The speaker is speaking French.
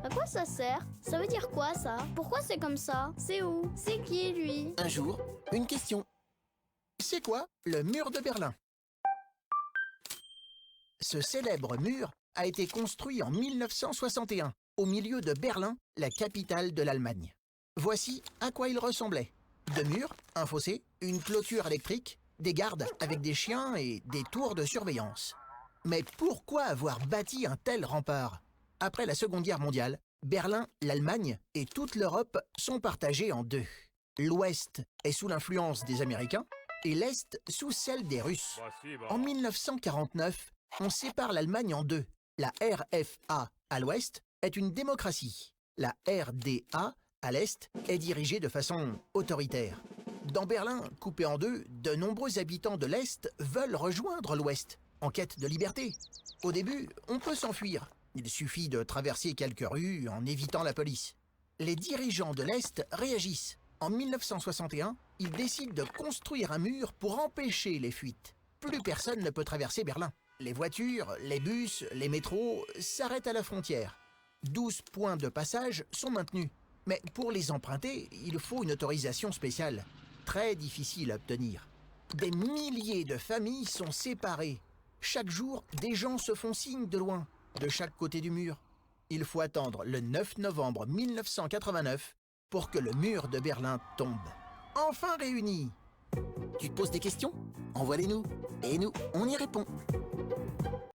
À quoi ça sert? Ça veut dire quoi ça? Pourquoi c'est comme ça? C'est où? C'est qui lui? Un jour, une question. C'est quoi le mur de Berlin? Ce célèbre mur a été construit en 1961, au milieu de Berlin, la capitale de l'Allemagne. Voici à quoi il ressemblait. Deux murs, un fossé, une clôture électrique, des gardes avec des chiens et des tours de surveillance. Mais pourquoi avoir bâti un tel rempart? Après la Seconde Guerre mondiale, Berlin, l'Allemagne et toute l'Europe sont partagés en deux. L'Ouest est sous l'influence des Américains et l'Est sous celle des Russes. En 1949, on sépare l'Allemagne en deux. La RFA à l'Ouest est une démocratie. La RDA à l'Est est dirigée de façon autoritaire. Dans Berlin, coupé en deux, de nombreux habitants de l'Est veulent rejoindre l'Ouest, en quête de liberté. Au début, on peut s'enfuir. Il suffit de traverser quelques rues en évitant la police. Les dirigeants de l'Est réagissent. En 1961, ils décident de construire un mur pour empêcher les fuites. Plus personne ne peut traverser Berlin. Les voitures, les bus, les métros s'arrêtent à la frontière. 12 points de passage sont maintenus. Mais pour les emprunter, il faut une autorisation spéciale. Très difficile à obtenir. Des milliers de familles sont séparées. Chaque jour, des gens se font signe de loin, de chaque côté du mur. Il faut attendre le 9 novembre 1989 pour que le mur de Berlin tombe. Enfin réunis! Tu te poses des questions? Envoie-les-nous. Et nous, on y répond.